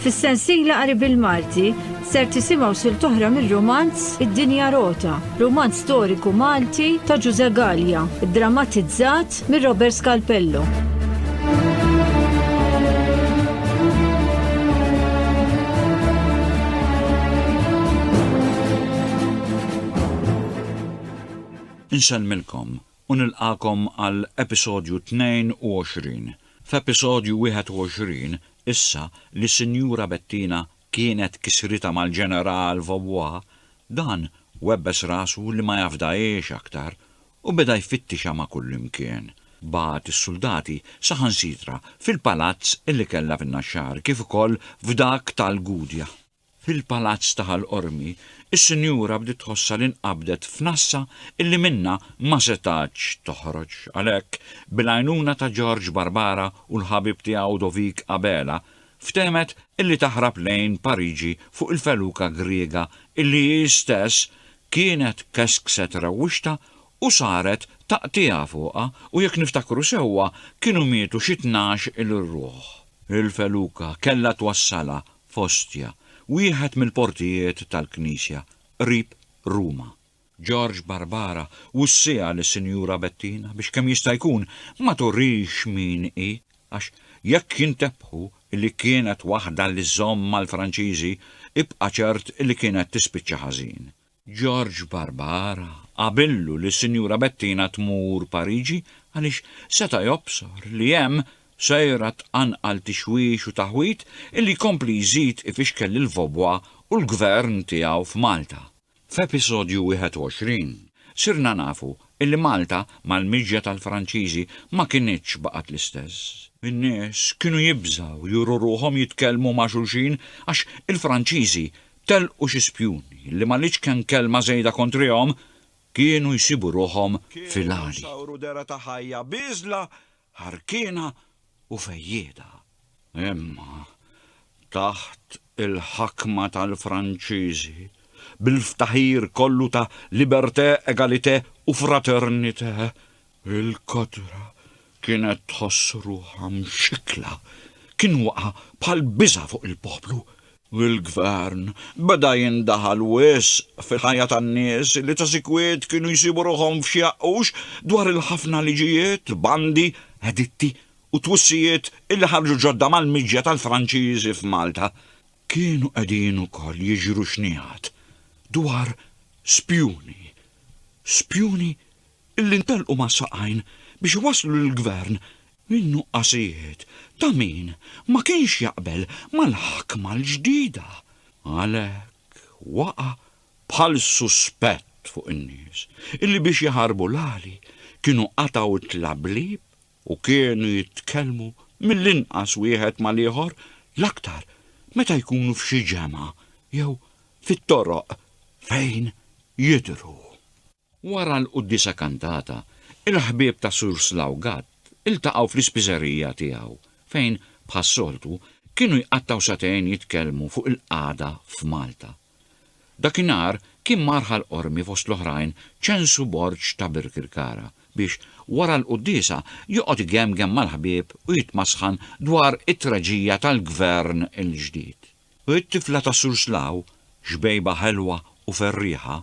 Fis-sensiela qarib il-Malti ser tisimgħu silta oħra mir-romanz Id-dinja rota, romanz storiku Malti ta' Giuse Gallia, iddramatizzat minn Robert Scalpello. Insellmilkom u nilqakom għal episodju 22. F'episodju 21 issa li Sinjura Bettina kienet kisrita mal-ġeneral Vaubois, dan webbes rasu li ma jafdajiex aktar u beda jfittixa ma' kullimkien. Bat is-soldati saħansitra fil-palazz illi kella fin-Naxxar kif ukoll f'dak tal-Gudja. Fil-palazz taħal-Qormi, is-Sinjura bdiet tħossa li inqabdet f'nassa illi minna ma setax toħroġ għalhekk bil-għajnuna ta' George Barbara u l-ħabib tiegħu Dovik Abela ftemet illi taħrab lejn Pariġi fuq il-feluka Griega illi hi stess kienet keskset rawwixta u saret taqtija fuqha u jekk niftakru sewwa kienu mietu xi 12 il-ruħ. Il-feluka kellha twassala f'Ostja, wieħed mill-portijiet tal-Knisja, qrib Ruma. George Barbara wussija lis-Sinjura Bettina biex kemm jista' jkun ma turrix min hi għax jekk jintebħu illi kienet waħda li żomm mal-Franċiżi ibqa' ċert illi kienet tispiċċa ħażin. George Barbara qabillu li Sinjura Bettina tmur Pariġi għaliex seta' jobsor li hemm sejra tqanqal tixwix u taħwit illi kompli jżid ifixkel il-Vaubois u l-gvern tiegħu f'Malta. F'episodju 21 sirna nafu illi Malta mal-miġja tal-Franċiżi ma kienitx baqgħet l-istess. In-nies kienu jibżaw juru ruħhom jitkellmu ma' xulxin għax il-Franċiżi telqu xi spjuni li m'għaliex kien kelma żejda kontrihom kienu jsibu ruħhom fil-għali. Sawru dera ta' ħajja biżla, ħarkiena u fejjieda. Imma taħt il-ħakma tal-Franċiżi, bil-ftaħir kollu ta' libertà, egalità u fraternità, il-Kodra kienet tħoss ruħha mxikla, kien waqa' bħal biża' fuq il-poplu. Il-gvern beda jindaħal wisq fil-ħajja tan-nies li ta' sikwiet kienu jsibu ruħhom f'xi jaqqux dwar il-ħafna liġijiet, bandi, editti u twissijiet illi ħarġu ġodda mal-miġja tal-Franċiżi f'Malta. Kienu qegħdin ukoll jiġru xnijat dwar spjuni. Spjuni illi ntelqu ma' saqajn biex waslu l-gvern minnu qasijiet ta' min ma kienx jaqbel mal-ħakma l-ġdida. Għalhekk waqa' bħal suspett fuq in-nies illi biex jaħarbu l-għali kienu qataw it-tlablib u kienu jitkellmu mill-inqas wieħed mal-ieħor l-aktar meta jkunu f'xi ġemgħa jew fit-toroq fejn jidhru. Wara l-qudiesa kantata, il-ħbieb ta' Sur Slawgat iltaqgħu fl-ispiżerija tiegħu fejn bħas-soltu kienu jqattaw satejn jitkellmu fuq il-qagħda f'Malta. Dakinhar kien marħal Qormi fost l-oħrajn ċensu Borġ ta' Birkirkara biex wara l-qudiesa joqgħod igemgem mal-ħbieb u jitmasħan dwar it-traġija tal-gvern il-ġdid. U t-tifla ta' Sur Slaw, xbejba ħelwa u ferriħa,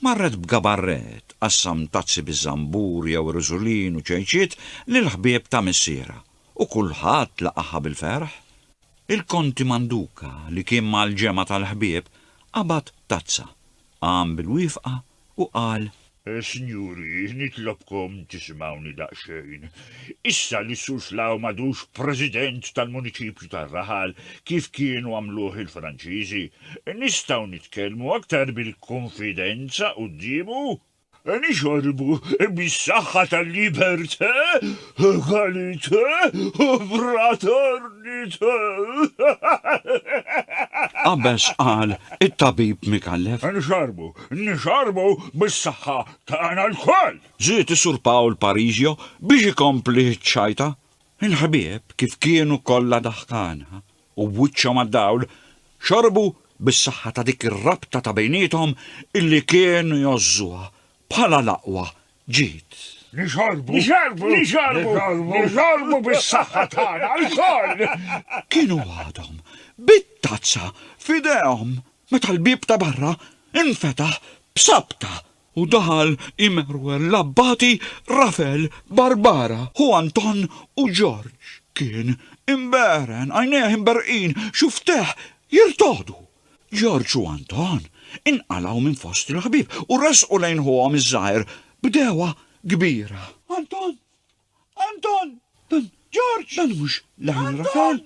marret b'gabarret qassam tazzi biż-żambur jew riżulin u ċejċiet lill-ħbieb ta' missiera u kulħadd laqaha bil-ferħ. Il-Konti Manduka li kien mal-ġema tal-ħbieb qabad tazza, qam bil-wifqa u qal: Signori, nitlobkom tisimgħuni daqsxejn. Issa li Sur Slaw m'għadux President tal-Muniċipju tar-Raħal kif kienu għamluh il-Franċiżi, nistgħu nitkellmu aktar bil-konfidenza qudiemu? Nixorbu bis-saħħa tal-libertà, egalità u fraternità. Qabeż qal it-tabib Mikallef. Nixorbu bis-saħħa tagħna l-koll. Żied is-Sur Pawl Pariġio biex ikompli ċ-ċajta. Il-ħbieb kif kienu kollha daħkana u b'wiċċhom għad-dawl xorbu bis-saħħa ta' dik ir-rabta ta' bejniethom illi kienu jożżuha bħala l-aqwa ġiet. Nixarbu bis-saħħa tagħna l-koll. Kienu għadhom bit-tazza fidejhom meta l-bib ta' barra infetaħ b'sabta u daħal immerwer l-abbati Rafel Barbara u Anton u George. Kien imberen, għajneħ imberqin, xufteħ jirtodu. George u Anton inqalaw minn fost il-ħbib u resqu lejnħuhom iż-żgħir b'dewa kbira. Anton! Dan George! Dan mhux leħen Rafel!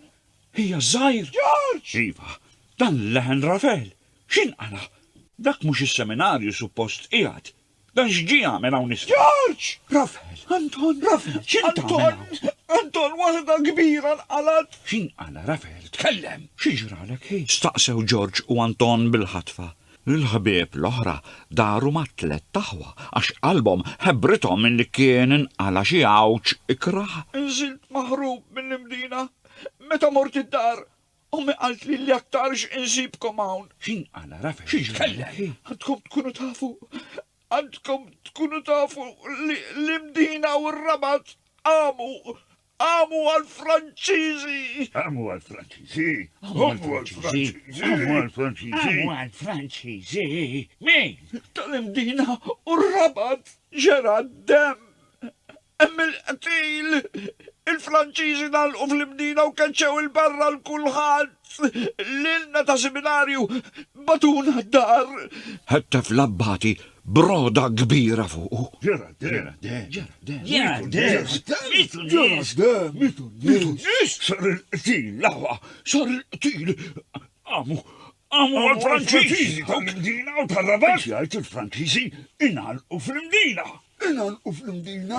Hija żgħir! George! Iva, dan leħen Rafel! X'inqala? Dak mhux is-seminarju suppost qiegħed. Dan x'ġie għamel hawn is. George! Rafel! Anton! Rafel! Anton waħda kbira nqalat! X'inqala Rafel? Tkellem! X'ġralek hi? Staqsew George u Anton bil-ħatfa. Il-ħbieb l-oħra daru ma' tlet taħwa għax qalbhom ħebbrithom milli kien inqala xi għawġ ikraħ. Inżilt maħrub mill-imdina meta mort id-dar. Ummi qalt li aktarx insibkom hawn. X'inqala Rafel? X'ġralek? Għandkom tkunu tafu li l-imdina u r-rabat għamu għal-Franċiżi! Għamu għal-Franċiżi! Min? Tal-imdina u r-rabat ġera d-dem. Il-qatil! Il-Franċiżi nagħlqu fl-imdina u kanċew il-barra l-kulħadd. L-ilna ta' seminarju batuna d-dar. Ħetta fl-abbati broda kbira fuq. Ġera mitu nis. Sar il-qtil, lawa, sar il-qtil. Għamu għal-Franċiżi tal-imdina u tal-rabat. Jgħid il-Franċiżi inħalqu fl-imdina. Inħalqu fl-imdina.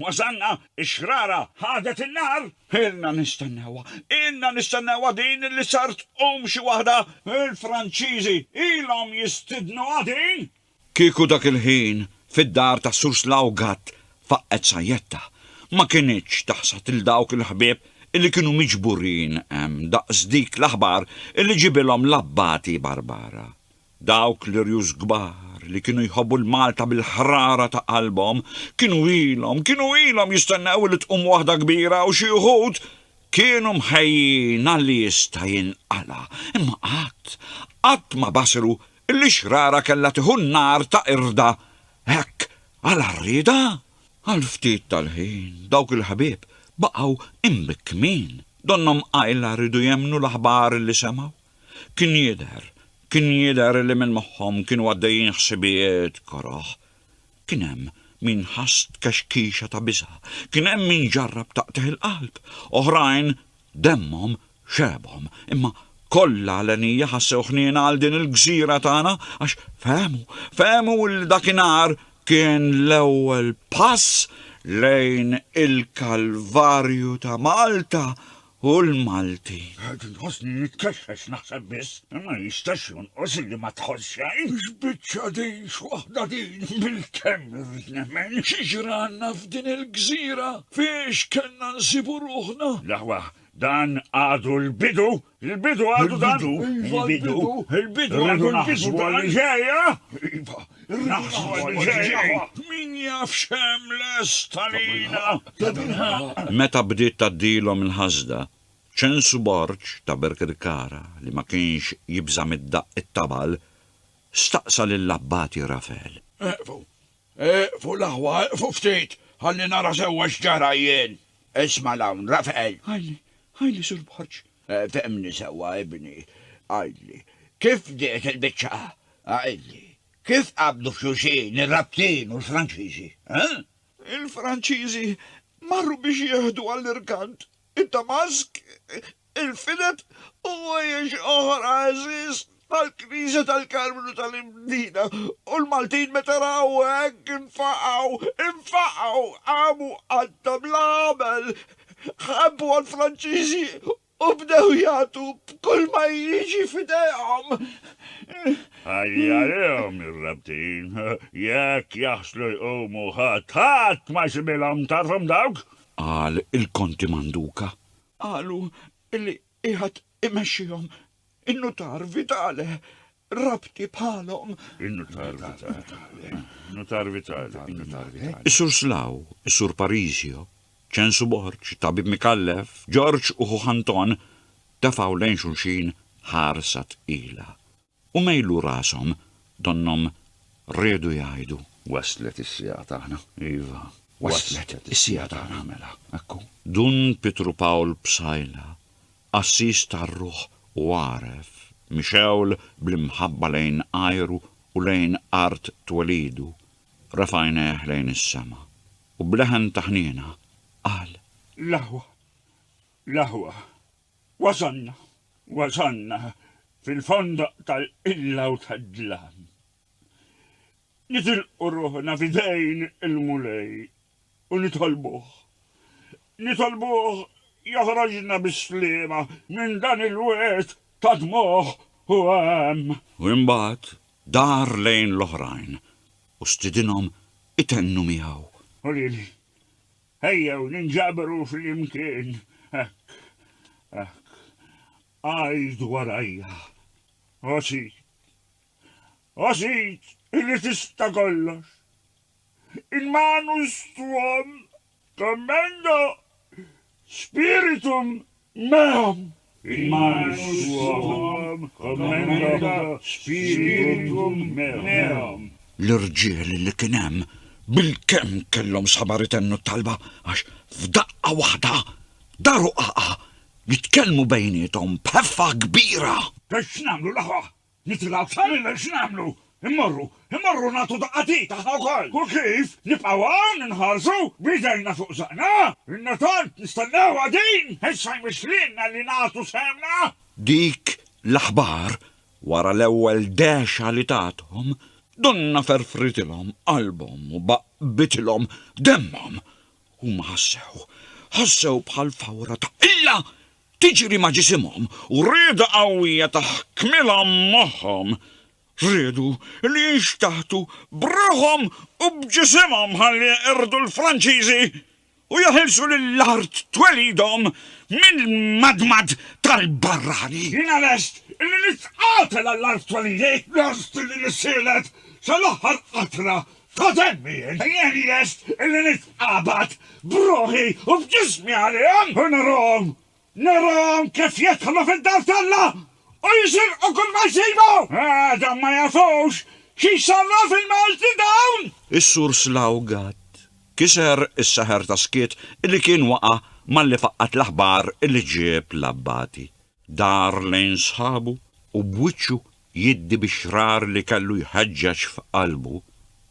Wasanna, ix-xrara, ħadet il-nar. Ilna nistennewa din li sart xi waħda il-Franċiżi ilhom jistidnu għadin. Kieku dak il-ħin fid-dar ta' Sur Slawgat faqqet sajjetta. Ma kienitx taħsat il-dawk il-ħbieb illi kienu miġburin daqs dik l-aħbar illi ġibilhom l-abbati Barbara. Dawk l-irjuż kbar li kienu jħobbu l-Malta bil-ħrara ta' qalbhom kienu ilhom jistennew li tqum waħda kbira u xi wħud kienu mħejjin li jista' jinqala. Imma qatt ma basiru illi xrara kellha tieħu n-nar ta' irda hekk għal-arrida. Għal-ftit tal-ħin dawk il-ħbieb baqgħu imbikmin. Donnom qajla rridu jemnu l-aħbar li semgħu. Kien jidher li minn moħħhom kienu għaddejjin ħsibijiet koroħ. Kien hemm min ħast kaxkixa ta' biża', kien hemm min ġarrab taqteħ il-qalb, oħrajn demmhom xebhom, imma kollha l-għenija ħassew ħniena għal din il-gżira tagħna għax fehmu li dakinhar kien l-ewwel pass lejn il-Kalvarju ta' Malta u l-Malti. Nħossni nitkexxex naħseb biss, ma jistax jonqos li ma tħoss xejn. X'biċċa din x'waħda din bil-kemm irrid nemmen. X'ġranna f'din il-gżira fiex kellna nsibu ruħna. Laħwa, dan għadu l-bidu għadu dan. Il-bidu għadu naħsbu għal-ġeja. Naħsbu għal-ġeja. Min jaf xem l-estalina. Meta bdiet taddilhom il-ħasda, ċensu Borġ ta' Berkirkara li ma kienx jibża mid-daqq it-tabal staqsa lill-abbati Rafel. Fu l-aħwa, fu ftit, ħalli nara sewwa x'ġara jien. Isma' l-hawn, Rafel. Ħajli Sur Borġ. Fehmni sewwa ibni, għajli. Kif diet il-biċċa? Għajli. Kif qabdu f'xulxin ir-rabtin u l-Franċiżi? Il-Franċiżi marru biex jieħdu għall-irkant id-Damask, il-Fidet u għajiex oħra għażiż tal-Knisja tal-Karmelu tal-Imdina u l-Maltin meta raw hekk infaqgħu għamu għadda bl-għamel ħabbu għall-Franċiżi u bdew jagħtu b'kull ma jiġi f'idejhom. Għalihom ir-rabtin, jekk jaħslu jqumu ħadd ma jsibilhom tarfhom dawk? Qal il-Konti Manduka. Qalu illi qiegħed imexxihom in-Nutar Vitale, rabti bħalhom. Notar vitali. Is-sur Slaw, is-sur Parisio, ċensu Borġ, tabib Mikallef, George u Anton tafaw lejn xulxin ħarsat ila. U mejlu rasom, donnom rridu jgħidu. Waslet is-sija tagħna. Iva. Waslet is-sija tagħna mela. Ekku. Dun Pitru Pawl b'sajla, assis tar-ruħ u għaref, mixewl bl-imħabba lejn ajru u lejn art twelidu, rafajneħ lejn is-sema. U bleħen taħnina qal. Lahwa. Wasanna fil-fonda tal-illa u tad-dlam. Nitilqu ruħna fidejn il-mulej u nitolbuh joħroġna bis-sliema minn dan il-wet ta' dmoħ u għam. U imbagħad dar lejn l-oħrajn u stidinhom itennu miegħu. U lili, ejjew ninġabru fl-imkien. Għajdu warajja. Osit illi tista' kollox. Il-manus tuom commendo spiritum meam. Il-manus tuom commendo spiritum meam. L-irġiel li kien hemm bil-kemm kellhom sabar itennu talba għax f'daqqa waħda daru qaqa jitkellmu bejniethom b'ħeffa kbira. X'namlu laħwa? Nitilgħu x'namlu x'namlu? Immorru nagħtu daqqatit aħna wkoll. U kif? Nibqgħu hawn inħarsu bidejna fuq saqna? Inna tant nistennew għadin, issa jmixlinna li nagħtu semna. Dik l-aħbar wara l-ewwel dexa li tagħthom donna ferfritilhom qalbhom u baqbitilhom demmhom. Huma ħassew bħal fawra ta' illa tiġri ma' ġisimhom u rieda qawwija taħkmilhom moħħhom. Rridu li jinxtaħtu b'ruħhom u b'ġisimhom ħalli irdu l-Franċiżi u jaħilsu lill-art twelidhom mill-madmad tal-barrani. Jiena lest illi nitqatel għall-art twelidi, lest illi nissilet sal-aħħar qatra ta' demmi. Jien lest illi nitqabad b'ruħi u b'ġismi għalihom u narahom kif jidħlu fid-dar tal-Alla u jisirqu kull ma jsibu. Dan ma jafux xi sarra fil-Malti dawn. Is-sur Slaw gad kiser is-seħer ta' skiet illi kien waqa' malli faqqat l-aħbar illi ġieb l-abbati. Dar lejn sħabu u b'wiċċu jiddi bixrar li kellu jħeġġeġ f'qalbu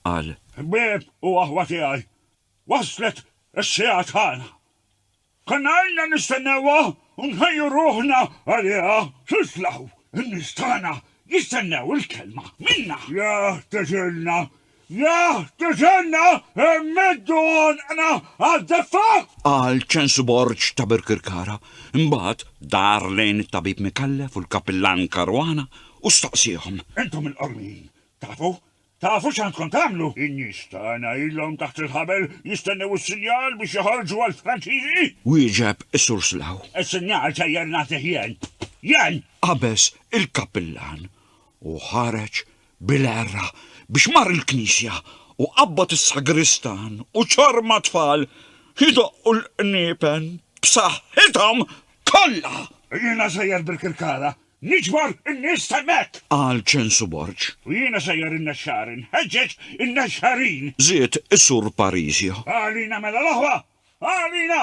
qal. Bib u aħwa tiegħi, waslet is-sija tagħna. Konna għajna nistennewha u nħejju ruħna għaliha. Slaw, in-nies tagħna jistennew il-kelma minna. Jah teġilna, emeddu għana għad-deffa. Qal ċensu Borġ ta' Birkirkara, imbagħad dar lejn it-tabib Mikallef u l-kapillan Karwana u staqsihom. Entom il-qormin, tafu x'għandkom tagħmlu? In-nies tagħna ilhom taħt il-ħabel jistennew is-sinjal biex joħorġu għall-Franċiżi. Wieġeb is-sur Slaw. Is-sinjal sejjer nagħtih jien. Qabes il-kapillan u ħareġ bil-erra biex mar il-knisja u qabbad is-sagristan u ċorma tfal jidoqqu l-qniepen b'saħħithom kollha. Jiena sejjer Birkirkara, niġbor in-nies temmek. Qal ċensu Borġ. U jiena sejjer in-nexxarin, ħeġġeġ in-nexxarin. Żied is-sur Parisio. Għalina mela l-aħwa, għalina,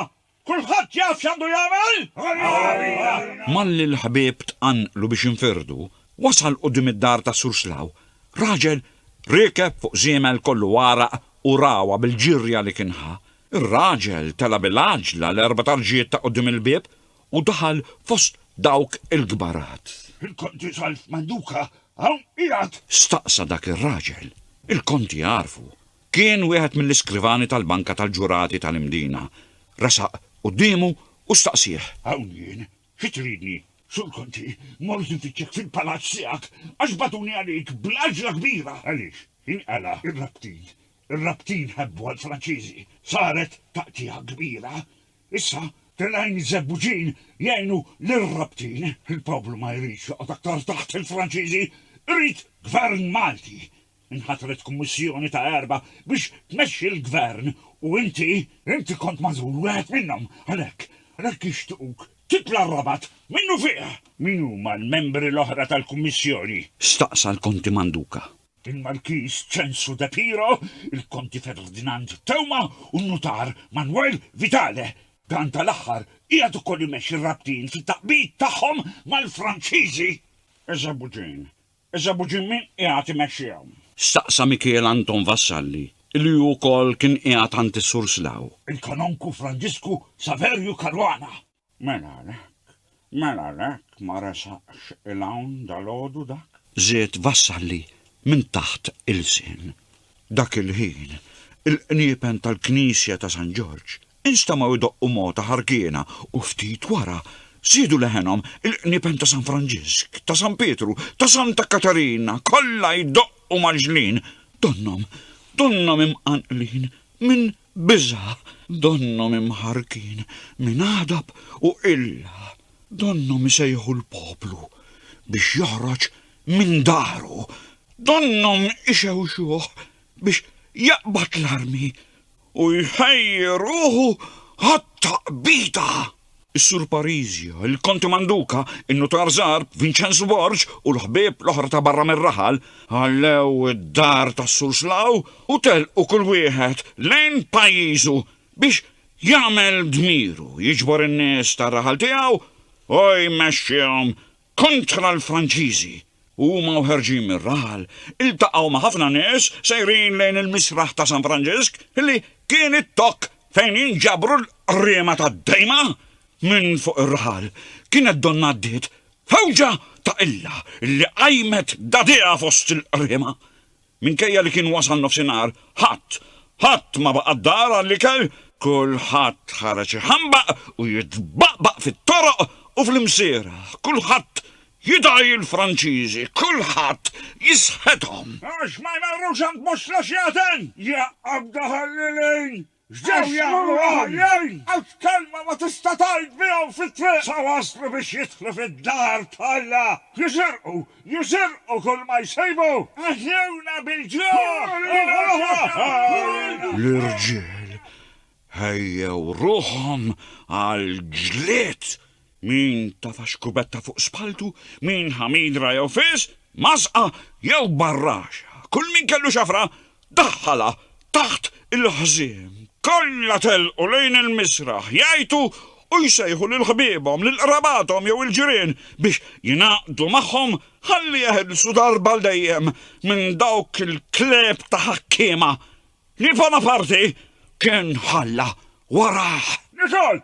kulħadd jaf x'għandu jagħmel. Għalina. Malli l-ħbieb tqanqlu biex infirdu, wasal qudiem id-dar ta' sur Slaw. Raġel rikeb fuq żiemel kollu waraq u rawa bil-ġirja li kienha. Ir-raġel tela bil-għaġla l-erba' tarġiet ta' qudiem il-bieb u daħal fost dawk il-gbarat. Il-konti Salf Manduka hawn qiegħed. Staqsa dak ir-raġel. Il-konti jarfu. Kien wieħed mill-iskrivani tal-banka tal-ġurati tal-imdina. Rasaq qudiemu u staqsih. Hawn jien, xi tridni? Sur konti, mort nfittxek fil-palazz tiegħek għax batuni għalik bl-aġla kbira. Għaliex, inqala ir-rabtin ħebbu għall-Franċiżi. Saret taqtija kbira. Issa telajn żebbuġin jgħinu lir-rabtin. Il-poplu ma jridx joqgħod aktar taħt il-Franċiżi. Irrid gvern Malti. Inħatret kummissjoni ta' 4 biex tmexxi l-gvern u inti kont mażul wieħed minnhom. Għalhekk ixtuquk titla' Rabat minnu fih. Min huma l-membri l-oħra tal-kummissjoni? Staqsa l-Konti Manduka. Il-Markis Censu de Piro, il-Konti Ferdinand Teuma u n-Notar Manuel Vitale. Dan tal-aħħar qiegħed ukoll imexxi r-rabtin fit-taqbid tagħhom mal-Franċiżi. Eża buġin min qiegħed imexxihom? Staqsa Michel Anton Vassalli, illi wkoll kien qiegħed għand is-Sur Slaw. Il-Kanonku Franġisku Saverju Karwana. Mela lek ma resaqx il-hawn dal-għodu dak? Żied Vassalli minn taħt il-sin. Dak il-ħin, il-qniepen tal-Knisja ta' San Ġorġ instamaw idoqqu mota ħarkiena u ftit wara żiedu leħenhom il-qniepen ta' San Franġisk, ta' San Pietru, ta' Santa Katarina, kollha jdoqqu mal-ġlien. Donnom imqanqlin minn biża', donnom imħarkin minn għadab u illa. Donnom isejħu l-poplu biex joħroġ minn daru. Donnom ixewxuh biex jaqbad l-armi u jħejruhu għat-taqbita. Is-Sur Parizio, il-Konti Manduka, il-Notar Żgħar, Vincenzo Borġ u l-ħbieb l-oħra ta' barra mir-raħal ħallew id-dar tas-Sur Slaw u telqu kull wieħed lejn pajjiżu biex jagħmel dmiru, jiġbor in-nies tar-raħal tiegħu u jmexxihom kontra l-Franċiżi. Huma ħerġin mir-raħal iltaqgħu ma' ħafna nies sejrin lejn il-misraħ ta' San Franġisk illi kien it-tokk fejn jinġabru l-riema tad-dejma. Minn fuq ir-raħal kienet donna għaddiet fewġa ta' illa illi qajmet dadija fost il-riema. Minkejja li kien wasal nofsinhar ħadd ma baqa' d-dar għall-ikel, kulħadd ħareġ iħambaq u jitbaqbaq fit-toroq u fl-imsiera. Kulħadd jidaj il-Franċiżi, kulħadd jisħethom. Għax ma jmarrux għand mhux laxjaten! Ja qabda ħallilin! Ġew jagħmlu għaljejn! Għax kelma ma tista' tgħid bihom fit-triq! Sa waslu biex jidħlu fid-dar talla! Jisirqu kull ma jsejbu! Aħjewna bil-ġuħ! L-irġiel ħejjew ruħhom għal-ġlied. Min tafax kubetta fuq spaltu, min ħamidra jew fis, masqa jew barraxa. Kull min kellu xafra daħħala taħt il-ħżiem. Kollha telqu lejn il-misraħ jgħidu u jsejħu lil ħbiebhom, lil qrabathom jew il-ġirien biex jingħaqdu magħhom ħalli jeħilsu darba l-dejjem minn dawk il-kleb ta' ħakkiema li Bonaparti kien ħalla warah. Nicol,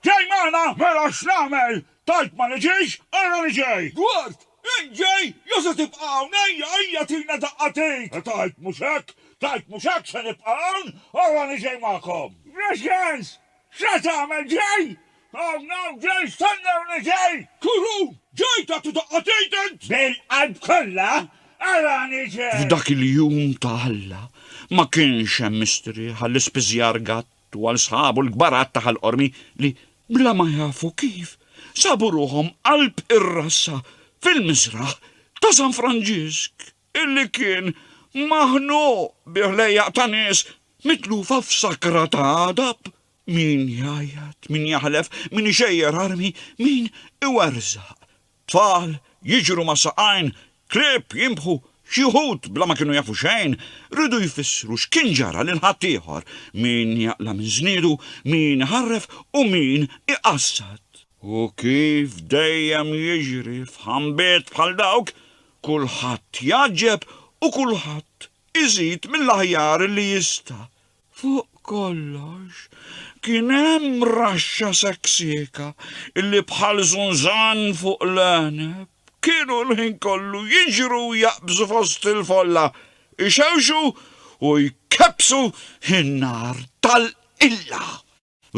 ġej magħna mela x'nagħmel? Tajt ma niġix, ara niġej. Gward, inġej, jose tibqaw, ejja tina daqqatik. Tajt mhux hekk se nibqaw, ara niġej magħkom. Reġens, xa tagħmel ġej? Oh no, ġej, stennew niġej. Kuru, ġej ta' daqqatik int. Bil-qalb kollha, ara niġej. F'dak il-jum ta' ħalla ma kienx hemm mistri ħall-ispiżjar gatt u għal sħabu l-kbarat ta' ħall-qormi li bla ma jafu kif sabu ruhom qalb ir-rassa fil-misraħ ta' San Franġisk illi kien maħnuq biħlejjaq ta' nies mitlufa f'sakra ta' għadab. Min jajat, min jaħlef, min ixejjer armi, min iwerzaq. Tfal jiġru ma' saqajn, klieb jimbħu, xi wħud bla ma kienu jafu xejn, ridu jfissru x'kien ġara lil ħadd ieħor, min jaqla minn żniedu, min ħarref u min iqassad. U kif dejjem jiġri f'ħambiet bħal dawk, kulħadd jaġġeb u kulħadd iżid mill-aħjar li jista'. Fuq kollox kien hemm raxxa seksieka illi bħal żunżan fuq l-għeneb kienu l-ħin kollu jiġru jaqbżu fost il-folla, ixewxu u jkebsu in-nar tal-illa.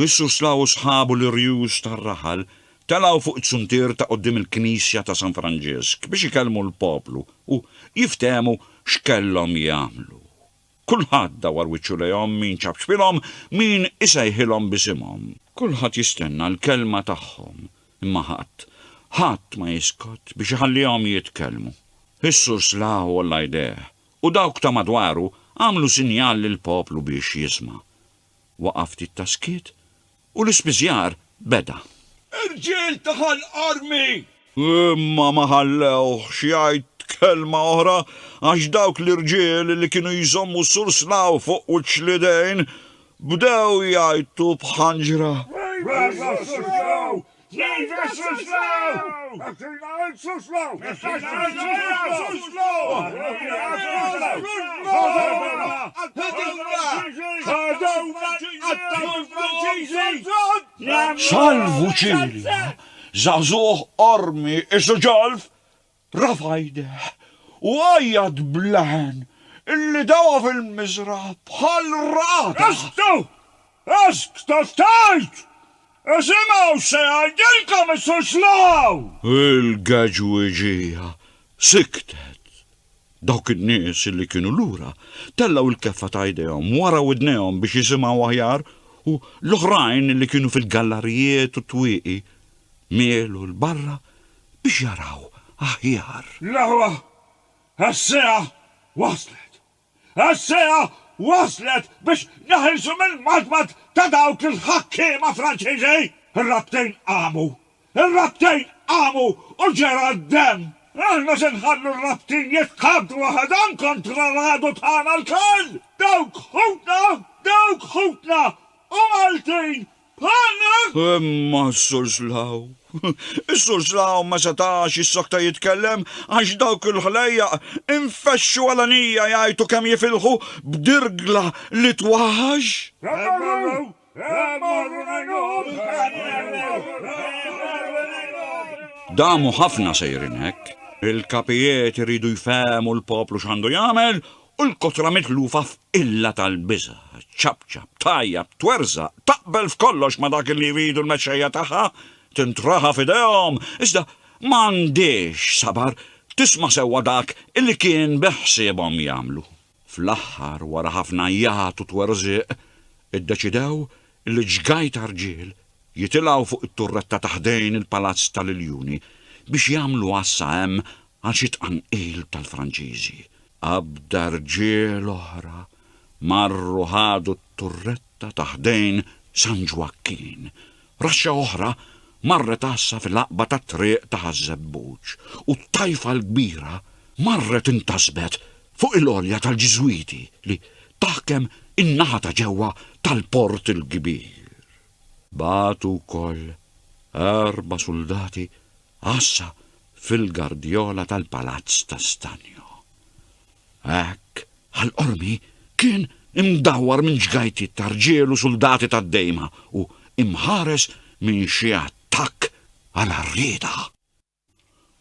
Wissu slaw sħabu l-irjus tar-raħal talaw fuq it-suntir ta' qoddim il-Knisja ta' San Franġisk biex ikellmu l-poplu u jiftehmu x'kellhom jagħmlu. Kulħadd dawar wiċċu lejhom min ċab xbilhom, min isejħilhom bisimhom. Kulħadd jistenna l-kelma tagħhom, imma ħadd ma jiskot biex iħallihom jitkellmu. Is-Sur Slaw Alla jdeħ u dawk ta' madwaru għamlu sinjal lil poplu biex jisma'. Waqaf ftit taskiet u l-ispiżjar beda. Irġiel taħal armi! Imma ma ħallewx jgħid kelma oħra għax dawk l-irġiel li kienu jżommu s-Sur Slaw fuq wiċċ l-idejn bdew jgħidu bħanġra. Salvu ċilja, zazuħ ormi isu ġolf, rafajdeħ u għajjad blaħen illi dawa fil-mizra bħal rata. Astu tajt! Isimaw se għajdilkom is-Sur Slaw! Il-gaġwiġija siktet. Dawk in-nies illi kienu lura tellaw il-keffa ta' jdejhom wara widnejhom biex jisimgħu aħjar u l-oħrajn illi kienu fil-gallarijiet u twieqi mielu l-barra biex jaraw aħjar. L-ħwa, għas-seja waslet! Għas-seja waslet biex naħilsu mill-madmad ta' dawk il-ħakkiema Franċiżi! Ir-rabtejn qamu u ġera d-dem! Aħna se nħallu r-rabtin jitkabdu waħdan kontra radu tagħna l-koll! Dawk ħutna u Maltin bħalna! Imma s-Sur Slaw. Is-Sur Slaw ma setax is-sokta jitkellem għax dawk il-ħlejja infexxu għalanija jgħidu kemm jifilħu b'dirgla li twaħax. Damu ħafna sejrin hekk. Il-kapijiet iridu jfehmu l-poplu x'għandu jagħmel u l-kotra mitlufa f'illa tal-biża. ċabċab, tajjab, twerza, taqbel f'kollox ma dak li jridu l-mexxejja tagħha, tintraħa f'idejhom, iżda m'għandix sabar tisma' sewwa dak illi kien beħsiebhom jagħmlu. Fl-aħħar wara ħafna jagħtu twerżiq iddeċidew li ġgajt rġiel jitilgħu fuq it-turretta taħdejn il-Palazz tal-Iljuni biex jagħmlu għassa hemm għal xi tqanqil tal-Franċiżi. Abda rġiel oħra marru ħadu t-turretta taħdejn San Ġwakkin. Raxxa oħra marret għassa fil-aqba tat-triq ta' Żebbuġ u t-tajfa l-kbira marret intasbet fuq il-għolja tal-Ġiżwiti li taħkem in-naħa ta' ġewwa tal-Port il-Kbir. Batu wkoll 4 soldati għassa fil-gardjola tal-Palazz ta' Stanjo. Hekk għal-qormi kien imdawwar minn ġgajti ta' rġiel u soldati tad-dejma u imħares minn xi attakk għal-arrieda.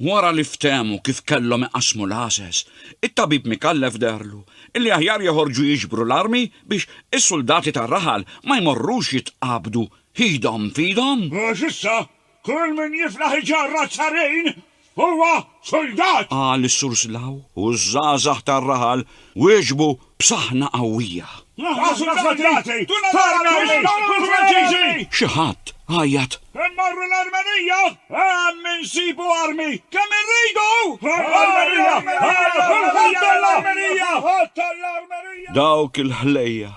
Wara li ftehmu kif kellhom iqasmu l-għases, it-tabib mikallef derlu illi aħjar joħorġu jiġbru l-armi biex is-soldati tar-raħal ma jmorrux jitqabdu ħidhom fidhom. X'issa, kull min jiflaħ iġarra tsarin huwa soldat! Qal is-Sur Slaw u żgħażagħ tar-raħal wieġbu b'saħħna qawwija. Xi ħadd għajjat. Immorru l-Armenija! Min sibu armi! Kemm irridu! Dawk il-ħlejja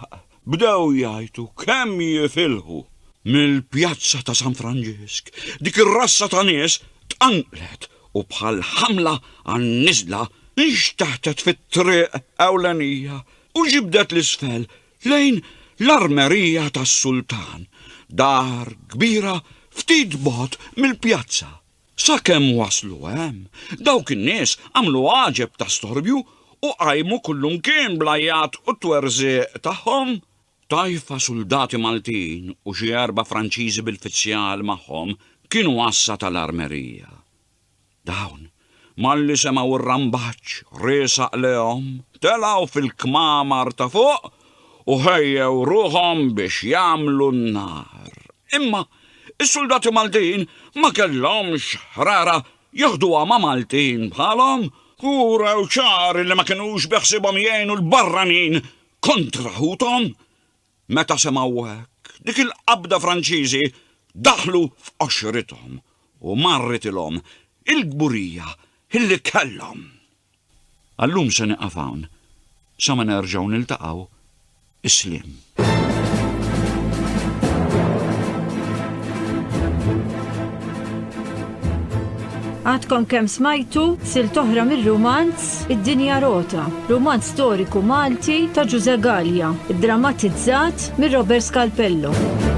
bdew jgħidu kemm jifilħu. Mill-pjazza ta' San Franġisk dik ir-rassa ta' nies tqanqlet u bħal ħamla għan-niżla nxtaħtet fit-triq ewlenija u ġibdet l-isfel lejn l-armerija tas-Sultan, dar kbira ftit bogħod mill-pjazza. Sakemm waslu hemm, dawk in-nies għamlu għaġeb ta' storbju u qajmu kullum kien blajjat u twerżiq tagħhom. Tajfa soldati Maltin u xi 4 Franċiżi bil-fizzjal magħhom kienu għassa tal-armerija. Dawn malli semgħu r-rambaġġ riesaq lehom, telgħu fil-kmamar ta' fuq u ħejjew ruhom biex jagħmlu n-nar. Imma is-soldati Maltin ma kellhomx ħrara jaħduha ma' Maltin bħalhom u rew ċari li ma kinux beħsibhom jgħinu l-barranin kontra ħuthom. Meta semgħu hekk, dik il-qabda Franċiżi daħlu f'qoxrithom u marritilhom il-gburija illi kellhom. Allum se nieqaf hawn. Sa ma nerġgħu niltaqgħu. Isliem. Għadkom kemm smajtu sil toħra mir-romanz Id-dinja rota, romanz storiku Malti ta' Giuseppe Gallia, iddramatizzat mir Robert Scalpello.